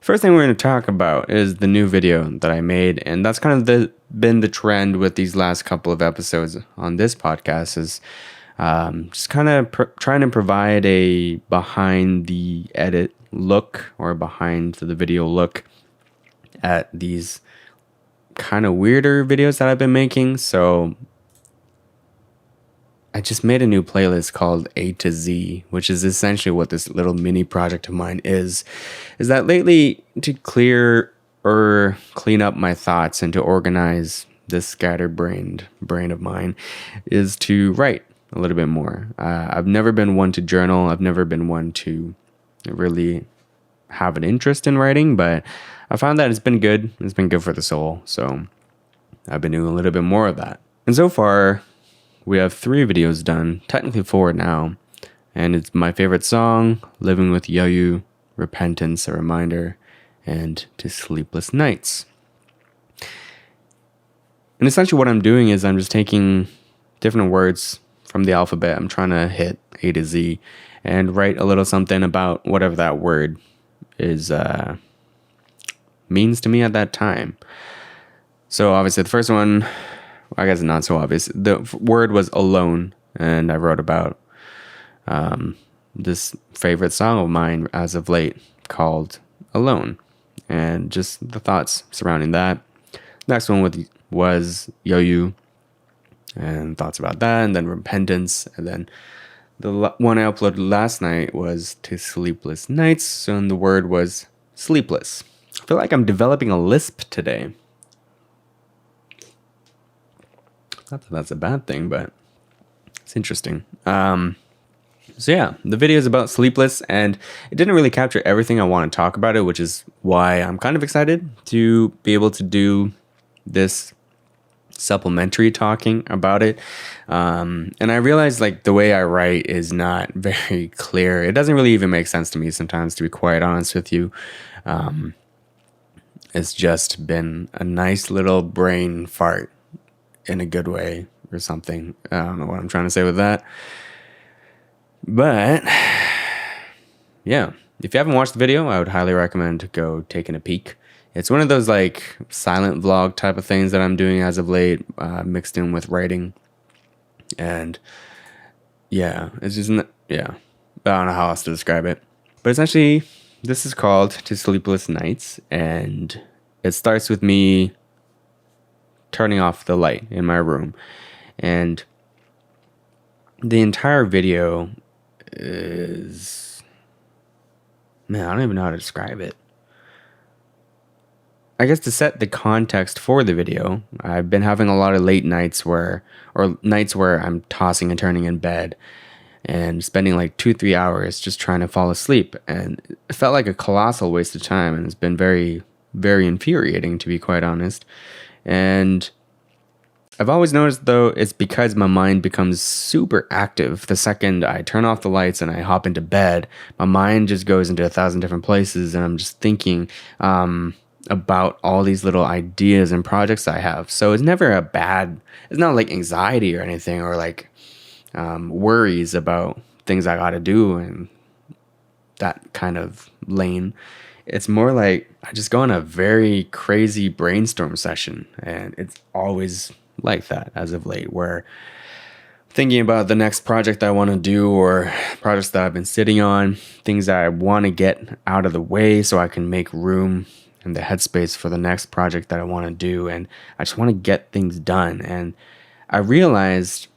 First thing we're going to talk about is the new video that I made, and that's kind of been the trend with these last couple of episodes on this podcast is just kind of trying to provide a behind the edit look or behind the video look at these kind of weirder videos that I've been making. So I just made a new playlist called A to Z, which is essentially what this little mini project of mine is that lately, to clear or clean up my thoughts and to organize this scatterbrained brain of mine, is to write a little bit more. I've never been one to journal. I've never been one to really have an interest in writing, but I found that it's been good. It's been good for the soul. So I've been doing a little bit more of that. And so far, we have 3 videos done, technically 4 now, and it's my favorite song, Living with Yeoyu, Repentance, A Reminder, and To Sleepless Nights. And essentially what I'm doing is I'm just taking different words from the alphabet. I'm trying to hit A to Z and write a little something about whatever that word is means to me at that time. So obviously the first one, I guess not so obvious. The word was alone, and I wrote about this favorite song of mine as of late called Alone, and just the thoughts surrounding that. Next one was Yeoyu, and thoughts about that, and then Repentance, and then the one I uploaded last night was To Sleepless Nights, and the word was sleepless. I feel like I'm developing a lisp today. Not that that's a bad thing, but it's interesting. So yeah, the video is about Sleepless, and it didn't really capture everything I want to talk about it, which is why I'm kind of excited to be able to do this supplementary talking about it. And I realized like the way I write is not very clear. It doesn't really even make sense to me sometimes, to be quite honest with you. It's just been a nice little brain fart in a good way or something. I don't know what I'm trying to say with that. But yeah, if you haven't watched the video, I would highly recommend go taking a peek. It's one of those like silent vlog type of things that I'm doing as of late, mixed in with writing. And yeah, it's just, yeah, I don't know how else to describe it. But essentially, this is called To Sleepless Nights, and it starts with me turning off the light in my room, and the entire video is, man, I don't even know how to describe it. I guess to set the context for the video, I've been having a lot of late nights or nights where I'm tossing and turning in bed and spending like 2-3 hours just trying to fall asleep, and it felt like a colossal waste of time, and it's been very, very infuriating, to be quite honest. And I've always noticed, though, it's because my mind becomes super active the second I turn off the lights and I hop into bed. My mind just goes into 1,000 different places, and I'm just thinking about all these little ideas and projects I have. So it's never it's not like anxiety or anything, or like worries about things I gotta do and that kind of lane. It's more like I just go on a very crazy brainstorm session, and it's always like that as of late, where thinking about the next project I want to do, or projects that I've been sitting on, things that I want to get out of the way so I can make room in the headspace for the next project that I want to do, and I just want to get things done. And I realized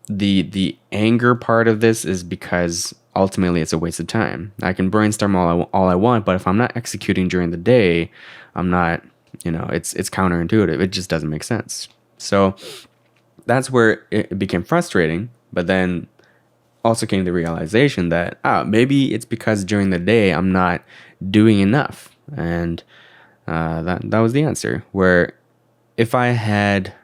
the anger part of this is because ultimately it's a waste of time. I can brainstorm all I want, but if I'm not executing during the day, I'm not, it's counterintuitive. It just doesn't make sense. So that's where it became frustrating, but then also came the realization that maybe it's because during the day I'm not doing enough. And that was the answer, where if I had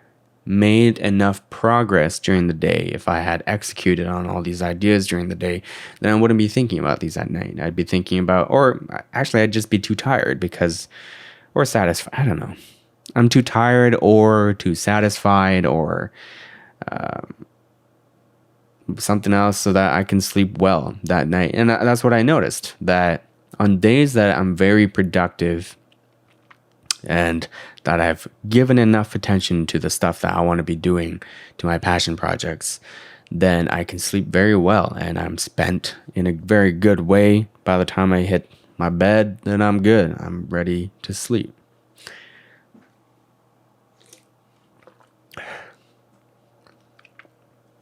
made enough progress during the day, if I had executed on all these ideas during the day, then I wouldn't be thinking about these at night. I'd be thinking about, or actually I'd just be too tired or satisfied. I don't know. I'm too tired or too satisfied or something else so that I can sleep well that night. And that's what I noticed, that On days that I'm very productive and that I've given enough attention to the stuff that I want to be doing, to my passion projects, then I can sleep very well and I'm spent in a very good way. By the time I hit my bed, then I'm good. I'm ready to sleep.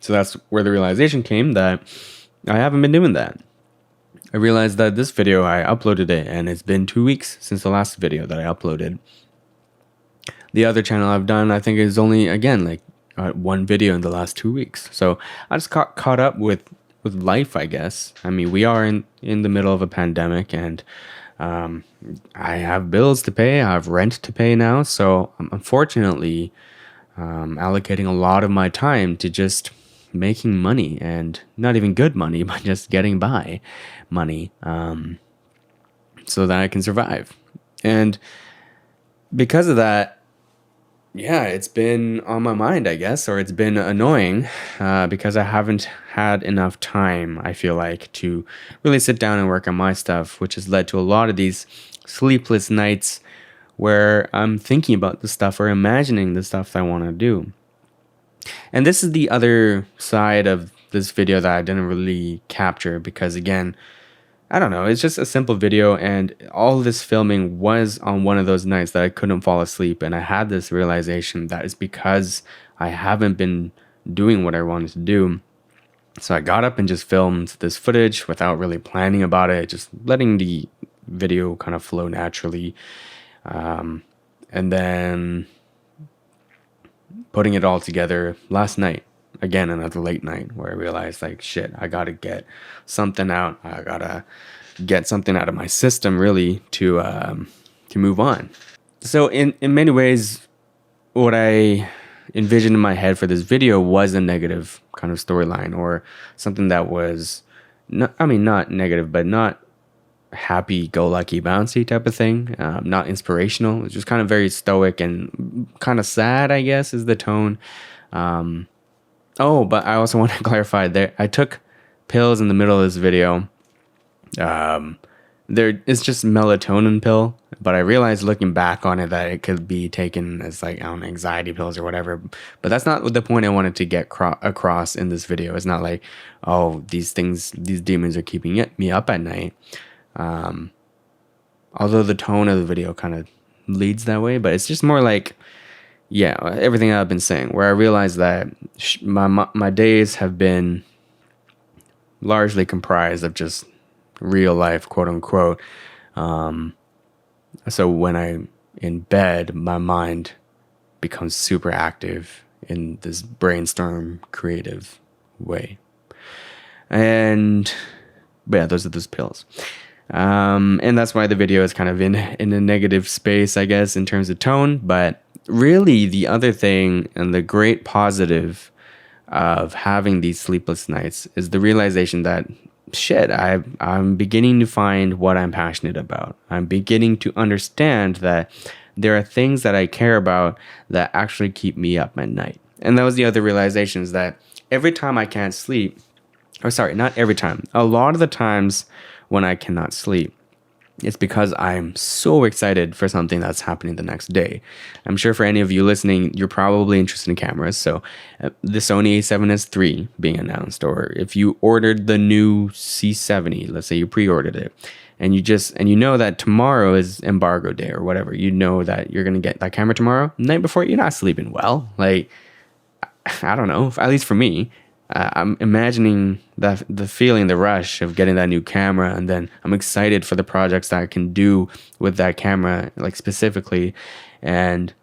So that's where the realization came that I haven't been doing that. I realized that this video, I uploaded it, and it's been 2 weeks since the last video that I uploaded. The other channel I've done, I think, is only, again, like one video in the last 2 weeks. So I just got caught up with life, I guess. I mean, we are in the middle of a pandemic, and I have bills to pay. I have rent to pay now. So I'm unfortunately allocating a lot of my time to just making money, and not even good money, but just getting by money, so that I can survive. And because of that, yeah, it's been on my mind, I guess, or it's been annoying, because I haven't had enough time, I feel like, to really sit down and work on my stuff, which has led to a lot of these sleepless nights where I'm thinking about the stuff or imagining the stuff that I want to do. And this is the other side of this video that I didn't really capture because, again, I don't know, it's just a simple video, and all this filming was on one of those nights that I couldn't fall asleep, and I had this realization that it's because I haven't been doing what I wanted to do. So I got up and just filmed this footage without really planning about it, just letting the video kind of flow naturally. And then putting it all together last night, again, another late night where I realized, like, shit, I gotta get something out. I gotta get something out of my system, really, to move on. So in many ways, what I envisioned in my head for this video was a negative kind of storyline, or something that was not negative, but not happy-go-lucky, bouncy type of thing, not inspirational. It's just kind of very stoic and kind of sad, I guess, is the tone. But I also want to clarify that I took pills in the middle of this video. It's just melatonin pill, but I realized looking back on it that it could be taken as, like, I don't know, anxiety pills or whatever. But that's not the point I wanted to get across in this video. It's not like, oh, these demons are keeping me up at night. Although the tone of the video kind of leads that way, but it's just more like, yeah, everything I've been saying, where I realized that my days have been largely comprised of just real life, quote unquote. So when I'm in bed, my mind becomes super active in this brainstorm creative way. But yeah, those are those pills. And that's why the video is kind of in a negative space, I guess, in terms of tone. But really, the other thing and the great positive of having these sleepless nights is the realization that, shit, I'm beginning to find what I'm passionate about. I'm beginning to understand that there are things that I care about that actually keep me up at night. And that was the other realization, is that every time I can't sleep, or sorry, not every time, a lot of the times when I cannot sleep, it's because I'm so excited for something that's happening the next day. I'm sure for any of you listening, you're probably interested in cameras. So the Sony a7S III being announced, or if you ordered the new C70, let's say you pre-ordered it, and you know that tomorrow is embargo day or whatever, you know that you're going to get that camera tomorrow, the night before, you're not sleeping well. Like, I don't know, at least for me. I'm imagining the feeling, the rush of getting that new camera, and then I'm excited for the projects that I can do with that camera, like specifically, and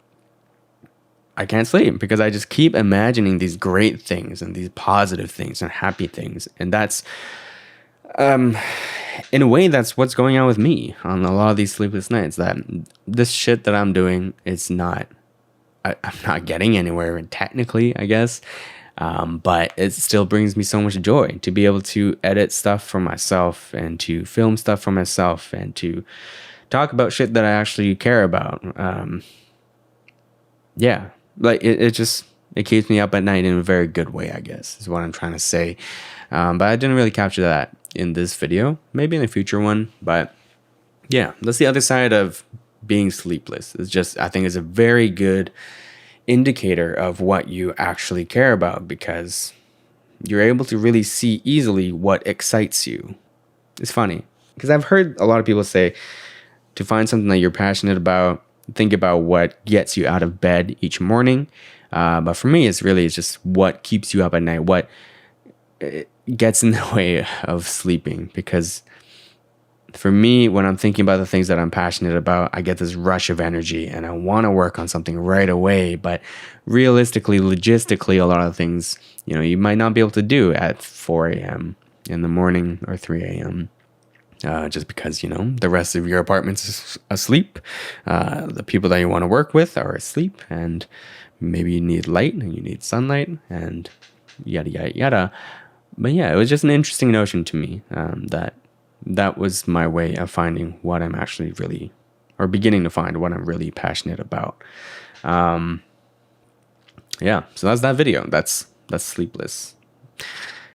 I can't sleep because I just keep imagining these great things and these positive things and happy things, and that's, in a way, that's what's going on with me on a lot of these sleepless nights. That this shit that I'm doing, I'm not getting anywhere technically, I guess. But it still brings me so much joy to be able to edit stuff for myself and to film stuff for myself and to talk about shit that I actually care about. Yeah, like it keeps me up at night in a very good way, I guess, is what I'm trying to say. But I didn't really capture that in this video, maybe in a future one, but Yeah, that's the other side of being sleepless. It's just, I think, it's a very good indicator of what you actually care about, because you're able to really see easily what excites you. It's funny because I've heard a lot of people say to find something that you're passionate about, think about what gets you out of bed each morning. But for me, it's just what keeps you up at night, what gets in the way of sleeping. Because for me, when I'm thinking about the things that I'm passionate about, I get this rush of energy and I want to work on something right away. But realistically, logistically, a lot of things, you might not be able to do at 4 a.m. in the morning or 3 a.m. Just because, the rest of your apartment's asleep. The people that you want to work with are asleep, and maybe you need light and you need sunlight and yada, yada, yada. But yeah, it was just an interesting notion to me, that was my way of finding what I'm actually really, or beginning to find what I'm really passionate about. Yeah, so that's that video. That's Sleepless.